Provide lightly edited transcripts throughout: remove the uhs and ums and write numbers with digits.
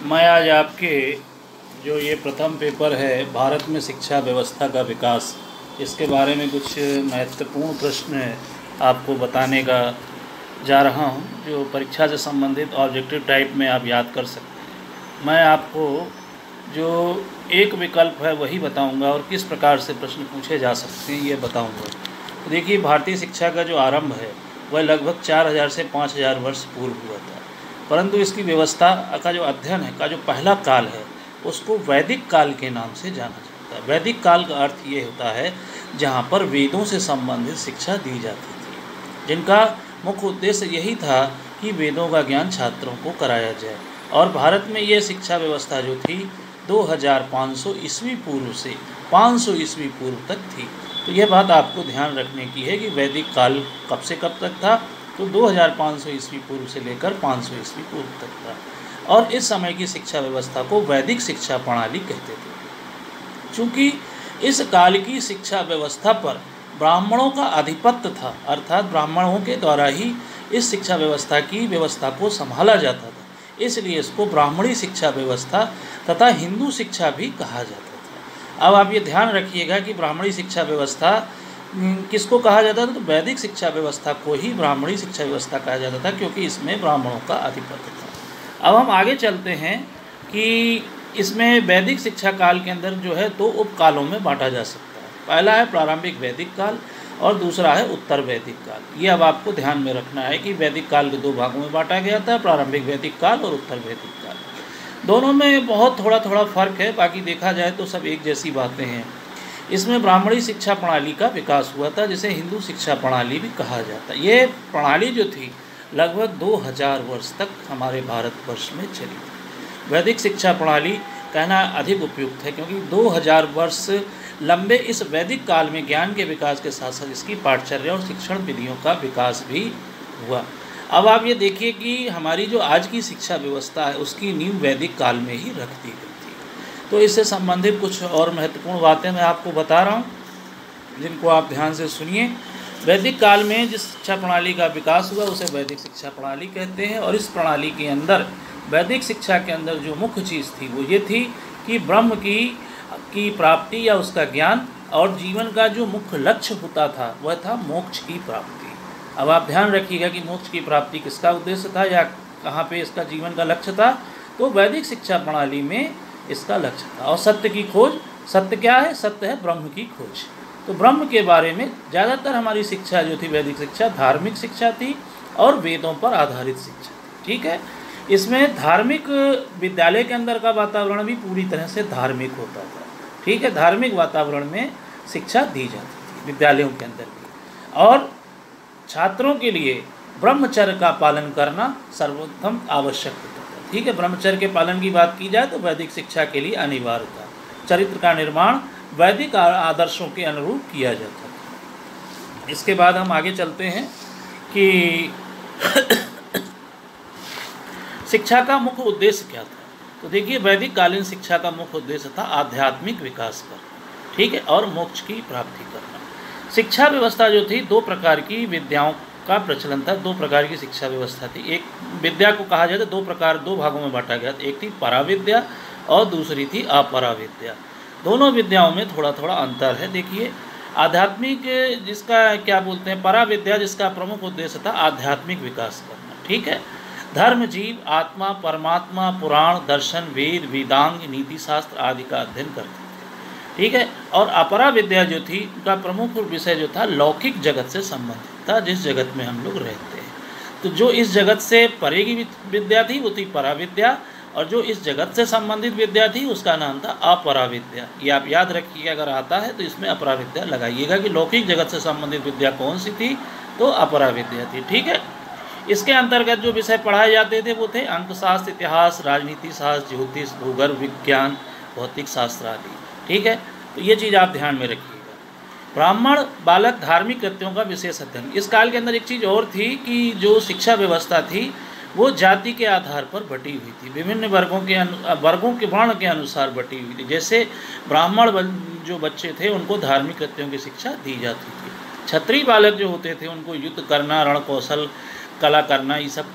मैं आज आपके जो ये प्रथम पेपर है भारत में शिक्षा व्यवस्था का विकास, इसके बारे में कुछ महत्वपूर्ण प्रश्न आपको बताने का जा रहा हूँ, जो परीक्षा से संबंधित ऑब्जेक्टिव टाइप में आप याद कर सकते हैं। मैं आपको जो एक विकल्प है वही बताऊंगा और किस प्रकार से प्रश्न पूछे जा सकते हैं ये बताऊंगा। तो देखिए, भारतीय शिक्षा का जो आरंभ है वह लगभग 4000 से 5000 वर्ष पूर्व हुआ था, परंतु इसकी व्यवस्था का जो अध्ययन है का जो पहला काल है उसको वैदिक काल के नाम से जाना जाता है। वैदिक काल का अर्थ ये होता है जहाँ पर वेदों से संबंधित शिक्षा दी जाती थी, जिनका मुख्य उद्देश्य यही था कि वेदों का ज्ञान छात्रों को कराया जाए। और भारत में ये शिक्षा व्यवस्था जो थी 2500 ईस्वी पूर्व से 500 ईस्वी पूर्व तक थी। तो यह बात आपको ध्यान रखने की है कि वैदिक काल कब से कब तक था, तो 2500 ईस्वी पूर्व से लेकर 500 ईस्वी पूर्व तक था। और इस समय की शिक्षा व्यवस्था को वैदिक शिक्षा प्रणाली कहते थे। चूँकि इस काल की शिक्षा व्यवस्था पर ब्राह्मणों का आधिपत्य था, अर्थात ब्राह्मणों के द्वारा ही इस शिक्षा व्यवस्था की व्यवस्था को संभाला जाता था, इसलिए इसको ब्राह्मणी शिक्षा व्यवस्था तथा हिंदू शिक्षा भी कहा जाता था। अब आप ये ध्यान रखिएगा कि ब्राह्मणी शिक्षा व्यवस्था किसको कहा जाता था, तो वैदिक शिक्षा व्यवस्था को ही ब्राह्मणी शिक्षा व्यवस्था कहा जाता था, क्योंकि इसमें ब्राह्मणों का आधिपत्य था। अब हम आगे चलते हैं कि इसमें वैदिक शिक्षा काल के अंदर जो है दो उपकालों में बांटा जा सकता है। पहला है प्रारंभिक वैदिक काल और दूसरा है उत्तर वैदिक काल। ये अब आपको ध्यान में रखना है कि वैदिक काल के दो भागों में बांटा गया था, प्रारंभिक वैदिक काल और उत्तर वैदिक काल। दोनों में बहुत थोड़ा थोड़ा फर्क है, बाकी देखा जाए तो सब एक जैसी बातें हैं। इसमें ब्राह्मणी शिक्षा प्रणाली का विकास हुआ था, जिसे हिंदू शिक्षा प्रणाली भी कहा जाता है। ये प्रणाली जो थी लगभग 2000 वर्ष तक हमारे भारतवर्ष में चली थी। वैदिक शिक्षा प्रणाली कहना अधिक उपयुक्त है, क्योंकि 2000 वर्ष लंबे इस वैदिक काल में ज्ञान के विकास के साथ साथ इसकी पाठचर्या और शिक्षण विधियों का विकास भी हुआ। अब आप ये देखिए कि हमारी जो आज की शिक्षा व्यवस्था है उसकी नींव वैदिक काल में ही रख दी गई थी। तो इससे संबंधित कुछ और महत्वपूर्ण बातें मैं आपको बता रहा हूँ, जिनको आप ध्यान से सुनिए। वैदिक काल में जिस शिक्षा प्रणाली का विकास हुआ उसे वैदिक शिक्षा प्रणाली कहते हैं। और इस प्रणाली के अंदर, वैदिक शिक्षा के अंदर जो मुख्य चीज़ थी वो ये थी कि ब्रह्म की प्राप्ति या उसका ज्ञान, और जीवन का जो मुख्य लक्ष्य होता था वह था मोक्ष की प्राप्ति। अब आप ध्यान रखिएगा कि मोक्ष की प्राप्ति किसका उद्देश्य था या कहाँ पे इसका जीवन का लक्ष्य था, तो वैदिक शिक्षा प्रणाली में इसका लक्ष्य था। और सत्य की खोज, सत्य क्या है? सत्य है ब्रह्म की खोज। तो ब्रह्म के बारे में ज़्यादातर हमारी शिक्षा जो थी वैदिक शिक्षा धार्मिक शिक्षा थी और वेदों पर आधारित शिक्षा थी। ठीक है, इसमें धार्मिक विद्यालय के अंदर का वातावरण भी पूरी तरह से धार्मिक होता था। ठीक है, धार्मिक वातावरण में शिक्षा दी जाती थी विद्यालयों के अंदर भी। और छात्रों के लिए ब्रह्मचर्य का पालन करना सर्वोत्तम आवश्यक होता था। ठीक है, ब्रह्मचर्य के पालन की बात की जाए तो वैदिक शिक्षा के लिए अनिवार्य था। चरित्र का निर्माण वैदिक आदर्शों के अनुरूप किया जाता था। इसके बाद हम आगे चलते हैं कि शिक्षा का मुख्य उद्देश्य क्या था। तो देखिए, वैदिक कालीन शिक्षा का मुख्य उद्देश्य था आध्यात्मिक विकास करना, ठीक है, और मोक्ष की प्राप्ति करना। शिक्षा व्यवस्था जो थी दो प्रकार की विद्याओं का प्रचलन था, दो प्रकार की शिक्षा व्यवस्था थी। एक विद्या को कहा जाए तो दो भागों में बांटा गया था। एक थी पराविद्या और दूसरी थी अपराविद्या। दोनों विद्याओं में थोड़ा थोड़ा अंतर है। देखिए, आध्यात्मिक जिसका क्या बोलते हैं पराविद्या, जिसका प्रमुख उद्देश्य था आध्यात्मिक विकास करना। ठीक है, धर्म, जीव, आत्मा, परमात्मा, पुराण, दर्शन, वेद, वेदांग, नीति शास्त्र आदि का अध्ययन करते थे। ठीक है, और अपरा विद्या जो थी उनका प्रमुख विषय जो था लौकिक जगत से संबंधित था, जिस जगत में हम लोग रहते हैं। तो जो इस जगत से परे की विद्या थी वो थी पराविद्या, और जो इस जगत से संबंधित विद्या थी उसका नाम था अपराविद्या। ये आप याद रखिएगा, अगर आता है तो इसमें अपराविद्या लगाइएगा कि लौकिक जगत से संबंधित विद्या कौन सी थी, तो अपराविद्या थी। ठीक है, इसके अंतर्गत जो विषय पढ़ाए जाते थे वो थे अंकशास्त्र, इतिहास, राजनीति शास्त्र, ज्योतिष, भूगर्भ विज्ञान, भौतिक शास्त्र आदि। ठीक है, तो ये चीज़ आप ध्यान में रखिएगा। ब्राह्मण बालक धार्मिक कृत्यों का विशेष अध्ययन। इस काल के अंदर एक चीज़ और थी कि जो शिक्षा व्यवस्था थी वो जाति के आधार पर बटी हुई थी, विभिन्न वर्गों के वर्ण के अनुसार बटी हुई थी। जैसे ब्राह्मण जो बच्चे थे उनको धार्मिक कृत्यों की शिक्षा दी जाती थी। क्षत्रिय बालक जो होते थे उनको युद्ध करना, रण कौशल, कला करना, ये सब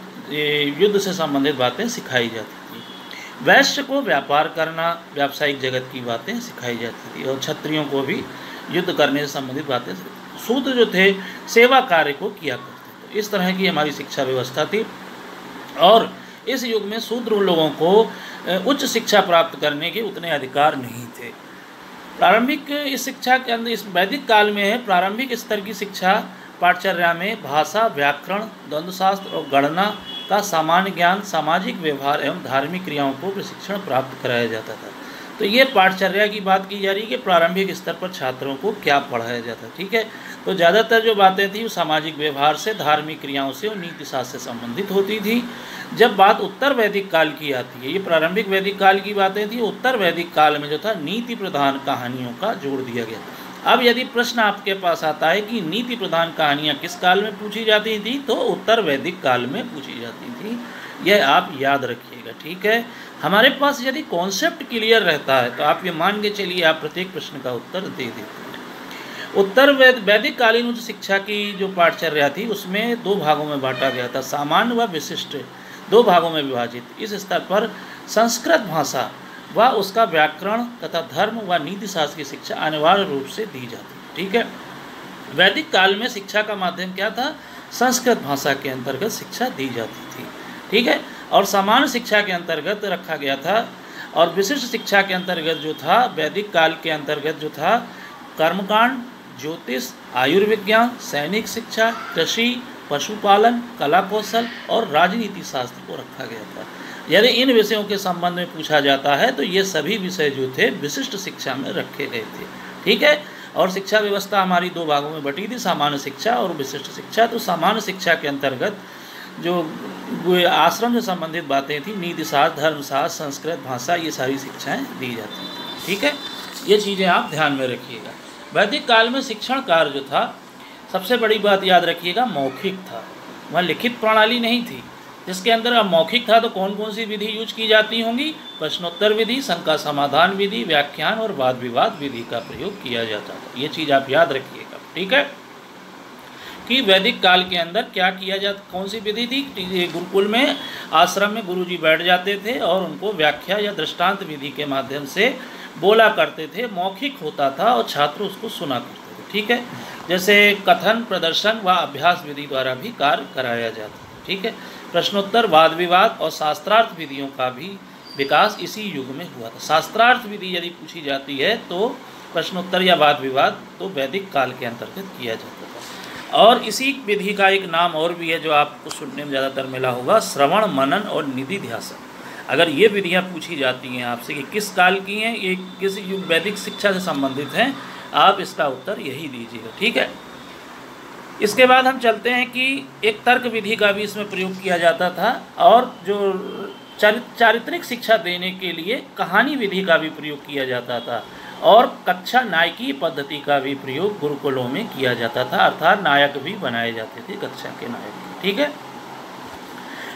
युद्ध से संबंधित बातें सिखाई जाती थी। वैश्य को व्यापार करना, व्यावसायिक जगत की बातें सिखाई जाती थी और क्षत्रियों को भी युद्ध करने से संबंधित बातें। शूद्र जो थे सेवा कार्य को किया करते थे। इस तरह की हमारी शिक्षा व्यवस्था थी और इस युग में शूद्र लोगों को उच्च शिक्षा प्राप्त करने के उतने अधिकार नहीं थे। प्रारंभिक इस शिक्षा के अंदर, इस वैदिक काल में है प्रारंभिक स्तर की शिक्षा पाठचर्या में भाषा, व्याकरण, द्वंद्वशास्त्र और गणना का सामान्य ज्ञान, सामाजिक व्यवहार एवं धार्मिक क्रियाओं को प्रशिक्षण प्राप्त कराया जाता था। तो ये पाठचर्या की बात की जा रही है कि प्रारंभिक स्तर पर छात्रों को क्या पढ़ाया जाता है। ठीक है, तो ज़्यादातर जो बातें थी वो सामाजिक व्यवहार से, धार्मिक क्रियाओं से और नीति शास्त्र से संबंधित होती थी। जब बात उत्तर वैदिक काल की आती है, ये प्रारंभिक वैदिक काल की बातें थी, उत्तर वैदिक काल में जो था नीति प्रधान कहानियों का जोड़ दिया गया। अब यदि प्रश्न आपके पास आता है कि नीति प्रधान कहानियाँ किस काल में पूछी जाती थी, तो उत्तर वैदिक काल में पूछी जाती थी। यह आप याद रखिएगा। ठीक है, हमारे पास यदि कॉन्सेप्ट क्लियर रहता है तो आप ये मान के चलिए आप प्रत्येक प्रश्न का उत्तर दे देते हैं। उत्तर वैदिक कालीन उच्च शिक्षा की जो पाठचर्या थी उसमें दो भागों में बांटा गया था, सामान्य व विशिष्ट, दो भागों में विभाजित। इस स्तर पर संस्कृत भाषा व उसका व्याकरण तथा धर्म व नीति शास्त्र की शिक्षा अनिवार्य रूप से दी जाती। ठीक है, वैदिक काल में शिक्षा का माध्यम क्या था? संस्कृत भाषा के अंतर्गत शिक्षा दी जाती थी। ठीक है, और सामान्य शिक्षा के अंतर्गत रखा गया था। और विशिष्ट शिक्षा के अंतर्गत जो था वैदिक काल के अंतर्गत जो था कर्मकांड, ज्योतिष, आयुर्विज्ञान, सैनिक शिक्षा, कृषि, पशुपालन, कला कौशल और राजनीति शास्त्र को रखा गया था। यदि इन विषयों के संबंध में पूछा जाता है तो ये सभी विषय जो थे विशिष्ट शिक्षा में रखे गए थे। ठीक है, और शिक्षा व्यवस्था हमारी दो भागों में बटी थी, सामान्य शिक्षा और विशिष्ट शिक्षा। तो सामान्य शिक्षा के अंतर्गत जो आश्रम से संबंधित बातें थी, नीति शास्त्र, धर्मशास्त्र, संस्कृत भाषा, ये सारी शिक्षाएं दी जाती थी। ठीक है, ये चीज़ें आप ध्यान में रखिएगा। वैदिक काल में शिक्षण कार्य जो था, सबसे बड़ी बात याद रखिएगा, मौखिक था। वहाँ लिखित प्रणाली नहीं थी, जिसके अंदर अब मौखिक था। तो कौन कौन सी विधि यूज की जाती होंगी? प्रश्नोत्तर विधि, शंका समाधान विधि, व्याख्यान और वाद विवाद विधि का प्रयोग किया जाता था। ये चीज़ आप याद रखिएगा। ठीक है, कि वैदिक काल के अंदर क्या किया जाता, कौन सी विधि थी? गुरुकुल में, आश्रम में गुरुजी बैठ जाते थे और उनको व्याख्या या दृष्टांत विधि के माध्यम से बोला करते थे। मौखिक होता था और छात्र उसको सुना करते थे। ठीक है, जैसे कथन, प्रदर्शन व अभ्यास विधि द्वारा भी कार्य कराया जाता था। ठीक है, प्रश्नोत्तर, वाद विवाद और शास्त्रार्थ विधियों का भी विकास इसी युग में हुआ था। शास्त्रार्थ विधि यदि पूछी जाती है तो प्रश्नोत्तर या वाद विवाद तो वैदिक काल के अंतर्गत किया जाता था। और इसी विधि का एक नाम और भी है जो आपको सुनने में ज़्यादातर मिला होगा, श्रवण, मनन और निधि ध्यासन। अगर ये विधियाँ पूछी जाती हैं आपसे कि किस काल की हैं, ये किस युग वैदिक शिक्षा से संबंधित हैं, आप इसका उत्तर यही दीजिएगा। ठीक है, इसके बाद हम चलते हैं कि एक तर्क विधि का भी इसमें प्रयोग किया जाता था और जो चारित्रिक शिक्षा देने के लिए कहानी विधि का भी प्रयोग किया जाता था और कक्षा नायकी पद्धति का भी प्रयोग गुरुकुलों में किया जाता था, अर्थात नायक भी बनाए जाते थे, कक्षा के नायक। ठीक है,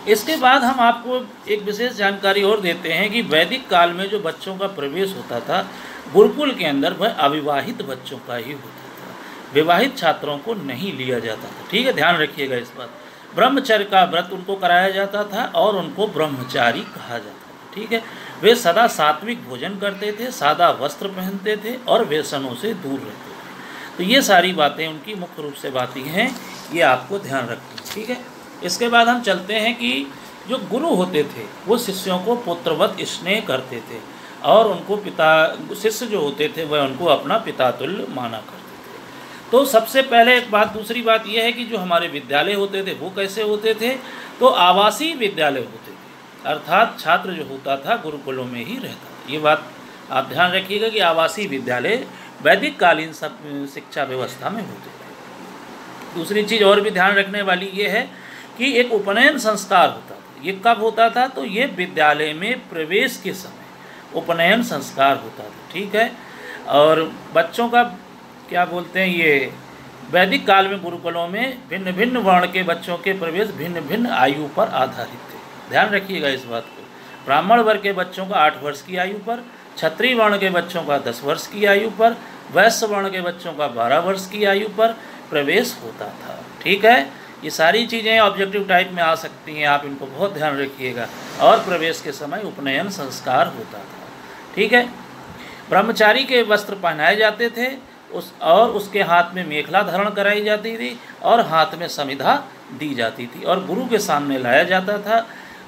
इसके बाद हम आपको एक विशेष जानकारी और देते हैं कि वैदिक काल में जो बच्चों का प्रवेश होता था गुरुकुल के अंदर, वह अविवाहित बच्चों का ही होता था, विवाहित छात्रों को नहीं लिया जाता था। ठीक है, ध्यान रखिएगा इस बात। ब्रह्मचर्य का व्रत उनको कराया जाता था और उनको ब्रह्मचारी कहा जाता था। ठीक है, वे सदा सात्विक भोजन करते थे, सादा वस्त्र पहनते थे और व्यसनों से दूर रहते थे। तो ये सारी बातें उनकी मुख्य रूप से बातें हैं, ये आपको ध्यान रखना। ठीक है, इसके बाद हम चलते हैं कि जो गुरु होते थे वो शिष्यों को पुत्रवत स्नेह करते थे और उनको शिष्य जो होते थे वह उनको अपना पिता तुल्य माना करते थे। तो सबसे पहले एक बात, दूसरी बात यह है कि जो हमारे विद्यालय होते थे वो कैसे होते थे? तो आवासीय विद्यालय होते थे, अर्थात छात्र जो होता था गुरुकुलों में ही रहता था। ये बात आप ध्यान रखिएगा कि आवासीय विद्यालय वैदिक कालीन शिक्षा व्यवस्था में होते थे। दूसरी चीज़ और भी ध्यान रखने वाली ये है कि एक उपनयन संस्कार होता था। ये कब होता था? तो ये विद्यालय में प्रवेश के समय उपनयन संस्कार होता था। ठीक है, और बच्चों का क्या बोलते हैं, ये वैदिक काल में गुरुकुलों में भिन्न भिन्न वर्ण के बच्चों के प्रवेश भिन्न भिन्न आयु पर आधारित थे। ध्यान रखिएगा इस बात को। ब्राह्मण वर्ग के बच्चों का 8 वर्ष की आयु पर, क्षत्रिय वर्ण के बच्चों का 10 वर्ष की आयु पर, वैश्य वर्ण के बच्चों का 12 वर्ष की आयु पर प्रवेश होता था। ठीक है, ये सारी चीज़ें ऑब्जेक्टिव टाइप में आ सकती हैं, आप इनको बहुत ध्यान रखिएगा। और प्रवेश के समय उपनयन संस्कार होता था, ठीक है। ब्रह्मचारी के वस्त्र पहनाए जाते थे, उसके हाथ में मेखला धारण कराई जाती थी और हाथ में समिधा दी जाती थी और गुरु के सामने लाया जाता था।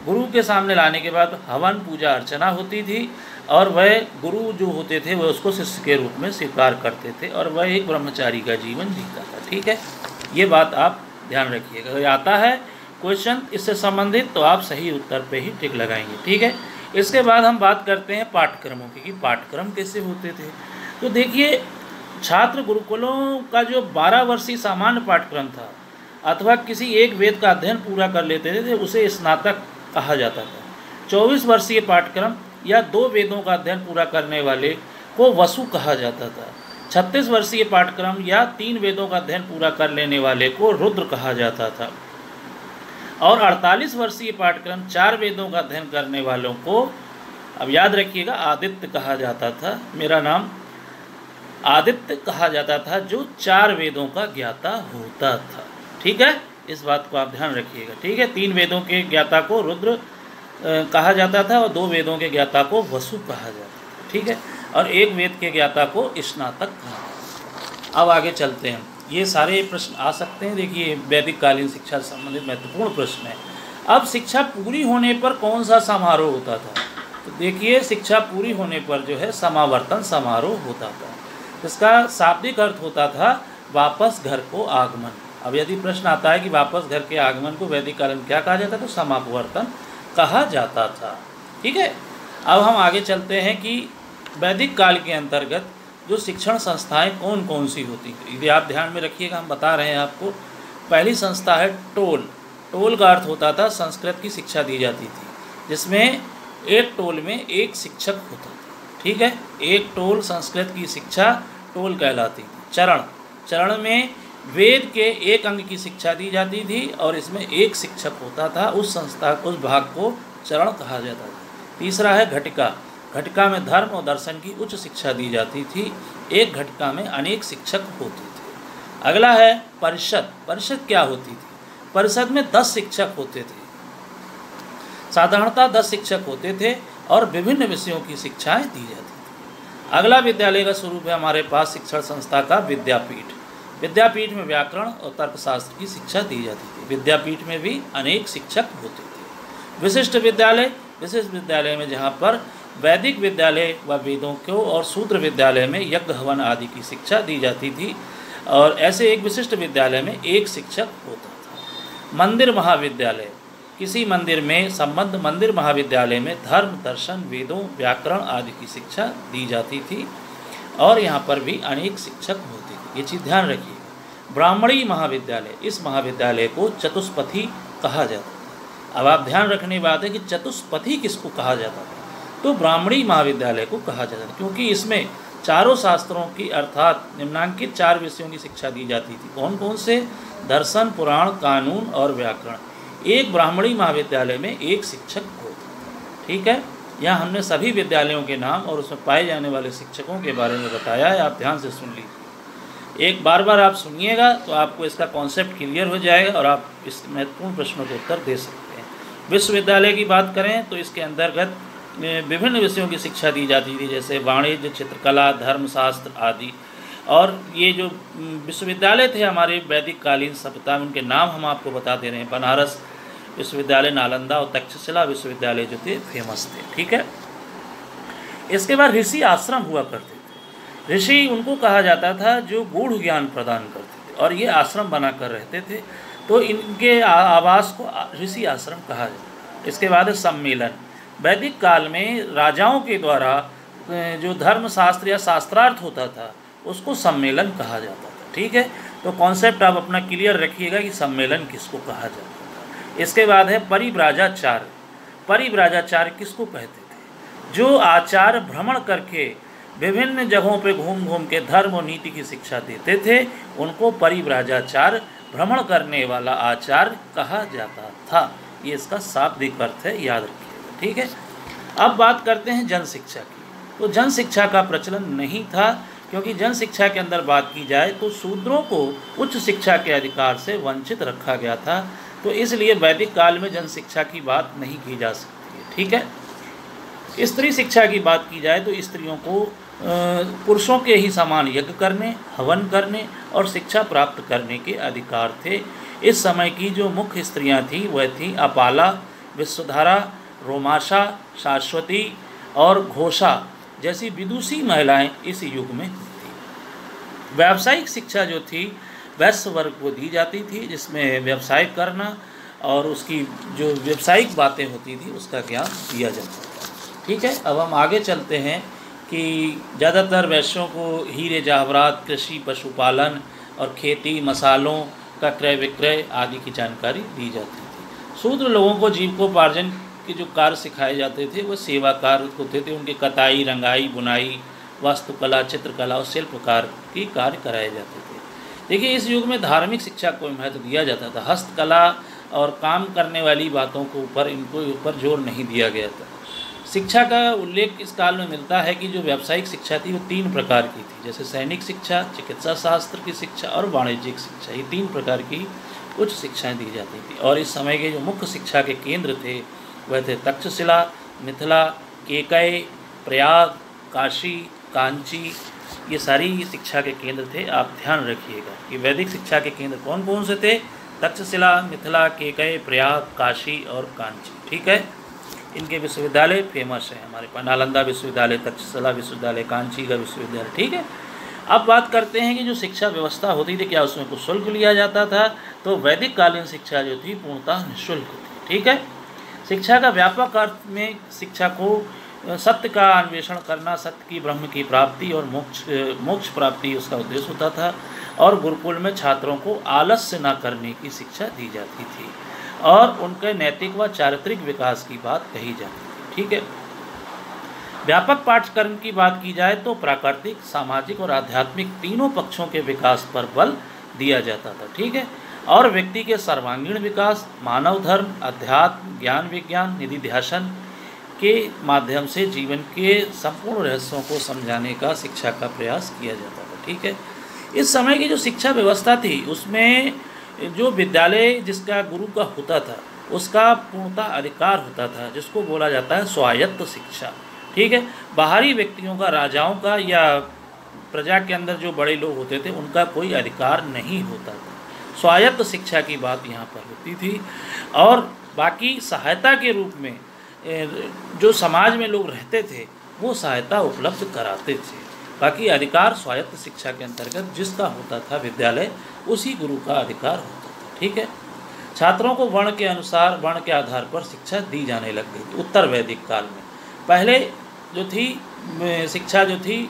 गुरु के सामने लाने के बाद हवन पूजा अर्चना होती थी और वह गुरु जो होते थे वह उसको शिष्य के रूप में स्वीकार करते थे और वह एक ब्रह्मचारी का जीवन जीता था, ठीक है। ये बात आप ध्यान रखिएगा। अगर आता है क्वेश्चन इससे संबंधित तो आप सही उत्तर पे ही टिक लगाएंगे, ठीक है। इसके बाद हम बात करते हैं पाठ्यक्रमों की कि पाठ्यक्रम कैसे होते थे। तो देखिए, छात्र गुरुकुलों का जो 12 वर्षीय सामान्य पाठ्यक्रम था अथवा किसी एक वेद का अध्ययन पूरा कर लेते थे उसे स्नातक कहा जाता था। 24 वर्षीय पाठ्यक्रम या 2 वेदों का अध्ययन पूरा करने वाले को वसु कहा जाता था। 36 वर्षीय पाठ्यक्रम या 3 वेदों का अध्ययन पूरा कर लेने वाले को रुद्र कहा जाता था और 48 वर्षीय पाठ्यक्रम 4 वेदों का अध्ययन करने वालों को, अब याद रखिएगा, आदित्य कहा जाता था। मेरा नाम आदित्य कहा जाता था जो 4 वेदों का ज्ञाता होता था, ठीक है। इस बात को आप ध्यान रखिएगा, ठीक है। 3 वेदों के ज्ञाता को रुद्र कहा जाता था और 2 वेदों के ज्ञाता को वसु कहा जाता था, ठीक है। और 1 वेद के ज्ञाता को स्नातक कहा जाता था। अब आगे चलते हैं, ये सारे प्रश्न आ सकते हैं। देखिए, वैदिक कालीन शिक्षा से संबंधित महत्वपूर्ण प्रश्न है। अब शिक्षा पूरी होने पर कौन सा समारोह होता था? तो देखिए, शिक्षा पूरी होने पर जो है समावर्तन समारोह होता था। इसका शाब्दिक अर्थ होता था वापस घर को आगमन। अब यदि प्रश्न आता है कि वापस घर के आगमन को वैदिक काल में क्या कहा जाता, तो समावर्तन कहा जाता था, ठीक है। अब हम आगे चलते हैं कि वैदिक काल के अंतर्गत जो शिक्षण संस्थाएं कौन कौन सी होती हैं। यदि आप ध्यान में रखिएगा, हम बता रहे हैं आपको। पहली संस्था है टोल। टोल का अर्थ होता था संस्कृत की शिक्षा दी जाती थी, जिसमें एक टोल में एक शिक्षक होता था, ठीक है। एक टोल संस्कृत की शिक्षा टोल कहलाती थी। चरण में वेद के एक अंग की शिक्षा दी जाती थी और इसमें एक शिक्षक होता था। उस संस्था उस भाग को चरण कहा जाता था। तीसरा है घटिका। घटिका में धर्म और दर्शन की उच्च शिक्षा दी जाती थी। एक घटिका में अनेक शिक्षक होते थे। अगला है परिषद। परिषद क्या होती थी? परिषद में 10 शिक्षक होते थे। साधारणतः 10 शिक्षक होते थे और विभिन्न विषयों की शिक्षाएं दी जाती थी। अगला विद्यालय का स्वरूप है हमारे पास शिक्षण संस्था का विद्यापीठ। विद्यापीठ में व्याकरण और तर्कशास्त्र की शिक्षा दी जाती थी। विद्यापीठ में भी अनेक शिक्षक होते थे। विशिष्ट विद्यालय में जहाँ पर वैदिक विद्यालय व वेदों को और शूद्र विद्यालय में यज्ञ हवन आदि की शिक्षा दी जाती थी और ऐसे एक विशिष्ट विद्यालय में एक शिक्षक होता था। मंदिर महाविद्यालय। किसी मंदिर में संबद्ध मंदिर महाविद्यालय में धर्म, दर्शन, वेदों, व्याकरण आदि की शिक्षा दी जाती थी और यहाँ पर भी अनेक शिक्षक होते थे। ये चीज़ ध्यान रखिए। ब्राह्मणी महाविद्यालय। इस महाविद्यालय को चतुष्पथी कहा जाता था। अब आप ध्यान रखने की बात है कि चतुष्पथी किसको कहा जाता था, तो ब्राह्मणी महाविद्यालय को कहा जाता था, क्योंकि इसमें चारों शास्त्रों की अर्थात निम्नांकित 4 विषयों की शिक्षा दी जाती थी। कौन कौन से? दर्शन, पुराण, कानून और व्याकरण। एक ब्राह्मणी महाविद्यालय में एक शिक्षक होता, ठीक है। यहाँ हमने सभी विद्यालयों के नाम और उसमें पाए जाने वाले शिक्षकों के बारे में बताया है, आप ध्यान से सुन लीजिए। एक बार आप सुनिएगा तो आपको इसका कॉन्सेप्ट क्लियर हो जाएगा और आप इस महत्वपूर्ण प्रश्नों को उत्तर दे सकते हैं। विश्वविद्यालय की बात करें तो इसके अंतर्गत विभिन्न विषयों की शिक्षा दी जाती थी, जैसे वाणिज्य, चित्रकला, धर्मशास्त्र आदि। और ये जो विश्वविद्यालय थे हमारे वैदिक कालीन सभ्यता में, उनके नाम हम आपको बता दे रहे हैं। बनारस विश्वविद्यालय, नालंदा और तक्षशिला विश्वविद्यालय जो थे फेमस थे, ठीक है। इसके बाद ऋषि आश्रम हुआ करते थे। ऋषि उनको कहा जाता था जो गूढ़ ज्ञान प्रदान करते थे और ये आश्रम बनाकर रहते थे, तो इनके आवास को ऋषि आश्रम कहा जाता। इसके बाद है सम्मेलन। वैदिक काल में राजाओं के द्वारा जो धर्मशास्त्र या शास्त्रार्थ होता था उसको सम्मेलन कहा जाता था, ठीक है। तो कॉन्सेप्ट आप अपना क्लियर रखिएगा कि सम्मेलन किसको कहा जाता था। इसके बाद है परिव्राजाचार्य। परिव्राजाचार्य किसको कहते थे? जो आचार्य भ्रमण करके विभिन्न जगहों पे घूम घूम के धर्म और नीति की शिक्षा देते थे, उनको परिव्राजाचार्य, भ्रमण करने वाला आचार्य कहा जाता था। ये इसका शाब्दिक अर्थ है, याद रखिएगा, ठीक है। अब बात करते हैं जन शिक्षा की। तो जन शिक्षा का प्रचलन नहीं था, क्योंकि जन शिक्षा के अंदर बात की जाए तो शूद्रों को उच्च शिक्षा के अधिकार से वंचित रखा गया था, तो इसलिए वैदिक काल में जन शिक्षा की बात नहीं की जा सकती है। ठीक है। स्त्री शिक्षा की बात की जाए तो स्त्रियों को पुरुषों के ही समान यज्ञ करने, हवन करने और शिक्षा प्राप्त करने के अधिकार थे। इस समय की जो मुख्य स्त्रियां थीं वह थीं अपाला, विश्वधारा, रोमाशा, शाश्वती और घोषा जैसी विदुषी महिलाएं इस युग में थी। व्यावसायिक शिक्षा जो थी वैश्य वर्ग को दी जाती थी, जिसमें व्यवसाय करना और उसकी जो व्यावसायिक बातें होती थी उसका ज्ञान दिया जाता था। ठीक है। अब हम आगे चलते हैं कि ज़्यादातर वैश्यों को हीरे जवाहरात, कृषि, पशुपालन और खेती, मसालों का क्रय विक्रय आदि की जानकारी दी जाती थी। शूद्र लोगों को जीविकोपार्जन के जो कार्य सिखाए जाते थे वो सेवा कार्य होते थे। उनके कताई, रंगाई, बुनाई, वास्तुकला, चित्रकला और शिल्पकार की कार्य कराए जाते थे। देखिए, इस युग में धार्मिक शिक्षा को महत्व दिया जाता था। हस्तकला और काम करने वाली बातों को ऊपर जोर नहीं दिया गया था। शिक्षा का उल्लेख इस काल में मिलता है कि जो व्यावसायिक शिक्षा थी वो 3 प्रकार की थी, जैसे सैनिक शिक्षा, चिकित्सा शास्त्र की शिक्षा और वाणिज्यिक शिक्षा। ये 3 प्रकार की उच्च शिक्षाएं दी जाती थी। और इस समय के जो मुख्य शिक्षा के केंद्र थे वह थे तक्षशिला, मिथिला, केकय, प्रयाग, काशी, कांची। ये सारी शिक्षा के केंद्र थे। आप ध्यान रखिएगा कि वैदिक शिक्षा के केंद्र कौन कौन से थे? तक्षशिला, मिथिला, केकय, प्रयाग, काशी और कांची। ठीक है। इनके विश्वविद्यालय फेमस हैं हमारे पास, नालंदा विश्वविद्यालय, तक्षशिला विश्वविद्यालय, कांची का विश्वविद्यालय। ठीक है। अब बात करते हैं कि जो शिक्षा व्यवस्था होती थी क्या उसमें कुछ शुल्क लिया जाता था? तो वैदिक कालीन शिक्षा जो थी पूर्णतः निःशुल्क थी। ठीक है। शिक्षा का व्यापक अर्थ में शिक्षा को सत्य का अन्वेषण करना, सत्य की, ब्रह्म की प्राप्ति और मोक्ष प्राप्ति उसका उद्देश्य होता था। और गुरुकुल में छात्रों को आलस्य न करने की शिक्षा दी जाती थी और उनके नैतिक व चारित्रिक विकास की बात कही जाती थी। ठीक है। व्यापक पाठ्यक्रम की बात की जाए तो प्राकृतिक, सामाजिक और आध्यात्मिक तीनों पक्षों के विकास पर बल दिया जाता था। ठीक है। और व्यक्ति के सर्वांगीण विकास, मानव धर्म, अध्यात्म, ज्ञान विज्ञान, निधि ध्यासन के माध्यम से जीवन के संपूर्ण रहस्यों को समझाने का शिक्षा का प्रयास किया जाता था। ठीक है। इस समय की जो शिक्षा व्यवस्था थी उसमें जो विद्यालय जिसका गुरु का होता था उसका पूर्णतः अधिकार होता था, जिसको बोला जाता है स्वायत्त शिक्षा। ठीक है। बाहरी व्यक्तियों का, राजाओं का या प्रजा के अंदर जो बड़े लोग होते थे उनका कोई अधिकार नहीं होता था। स्वायत्त शिक्षा की बात यहाँ पर होती थी। और बाकी सहायता के रूप में जो समाज में लोग रहते थे वो सहायता उपलब्ध कराते थे। बाकी अधिकार स्वायत्त शिक्षा के अंतर्गत जिसका होता था विद्यालय, उसी गुरु का अधिकार होता था। ठीक है। छात्रों को वर्ण के अनुसार, वर्ण के आधार पर शिक्षा दी जाने लग गई थी उत्तर वैदिक काल में। पहले जो थी शिक्षा जो थी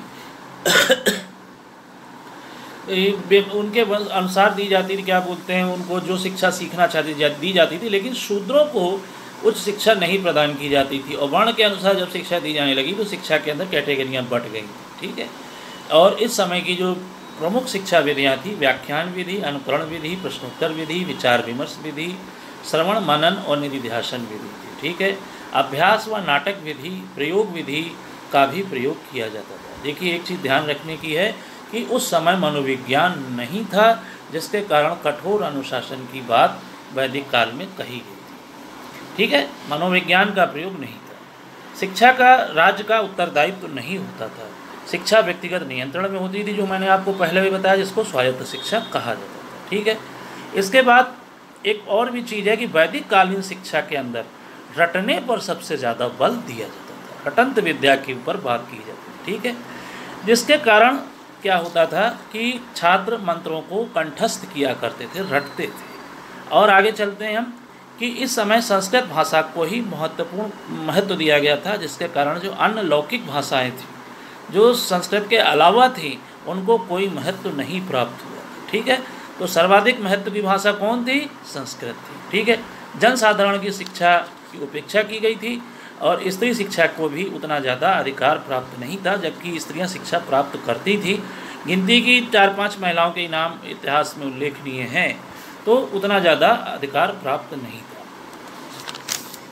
उनके अनुसार दी जाती थी, क्या बोलते हैं उनको, जो शिक्षा सीखना चाहती दी जाती थी, लेकिन शूद्रों को उच्च शिक्षा नहीं प्रदान की जाती थी। और वर्ण के अनुसार जब शिक्षा दी जाने लगी तो शिक्षा के अंदर कैटेगरियाँ बट गई। ठीक है। और इस समय की जो प्रमुख शिक्षा विधियाँ थी, व्याख्यान विधि, अनुकरण विधि, प्रश्नोत्तर विधि, विचार विमर्श विधि, श्रवण मनन और निधि ध्यासन विधि थी। ठीक है। अभ्यास व नाटक विधि, प्रयोग विधि का भी प्रयोग किया जाता था। देखिए, एक चीज़ ध्यान रखने की है कि उस समय मनोविज्ञान नहीं था, जिसके कारण कठोर अनुशासन की बात वैदिक काल में कही गई थी। ठीक है। मनोविज्ञान का प्रयोग नहीं था। शिक्षा का राज्य का उत्तरदायित्व तो नहीं होता था। शिक्षा व्यक्तिगत नियंत्रण में होती थी, जो मैंने आपको पहले भी बताया, जिसको स्वायत्त शिक्षा कहा जाता था। ठीक है। इसके बाद एक और भी चीज़ है कि वैदिक कालीन शिक्षा के अंदर रटने पर सबसे ज़्यादा बल दिया जाता था। रटंत विद्या के ऊपर बात की जाती थी। ठीक है। जिसके कारण क्या होता था कि छात्र मंत्रों को कंठस्थ किया करते थे, रटते थे। और आगे चलते हैं हम कि इस समय संस्कृत भाषा को ही महत्व दिया गया था, जिसके कारण जो अन्य लौकिक भाषाएं थी जो संस्कृत के अलावा थी उनको कोई महत्व नहीं प्राप्त हुआ। ठीक है। तो सर्वाधिक महत्व की भाषा कौन थी? संस्कृत थी। ठीक है। जनसाधारण की शिक्षा की उपेक्षा की गई थी और स्त्री शिक्षा को भी उतना ज़्यादा अधिकार प्राप्त नहीं था, जबकि स्त्रियां शिक्षा प्राप्त करती थी। गिनती की 4-5 महिलाओं के नाम इतिहास में उल्लेखनीय हैं, तो उतना ज़्यादा अधिकार प्राप्त नहीं था।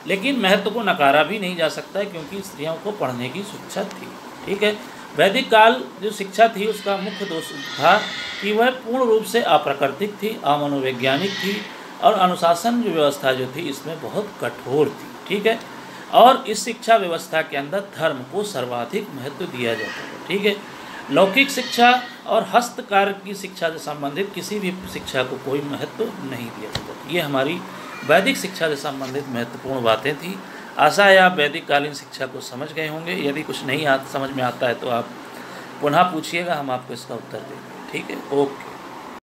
लेकिन महत्व को नकारा भी नहीं जा सकता, क्योंकि स्त्रियों को पढ़ने की शिक्षा थी। ठीक है। वैदिक काल जो शिक्षा थी उसका मुख्य दोष था कि वह पूर्ण रूप से अप्राकृतिक थी, अमनोवैज्ञानिक थी और अनुशासन जो व्यवस्था जो थी इसमें बहुत कठोर थी। ठीक है, और इस शिक्षा व्यवस्था के अंदर धर्म को सर्वाधिक महत्व दिया जाता था। ठीक है, लौकिक शिक्षा और हस्तकार की शिक्षा से संबंधित किसी भी शिक्षा को कोई महत्व नहीं दिया जाता। ये हमारी वैदिक शिक्षा से संबंधित महत्वपूर्ण बातें थी। आशा है आप वैदिक कालीन शिक्षा को समझ गए होंगे। यदि कुछ नहीं समझ में आता है तो आप पुनः पूछिएगा, हम आपको इसका उत्तर देंगे। ठीक है, ओके।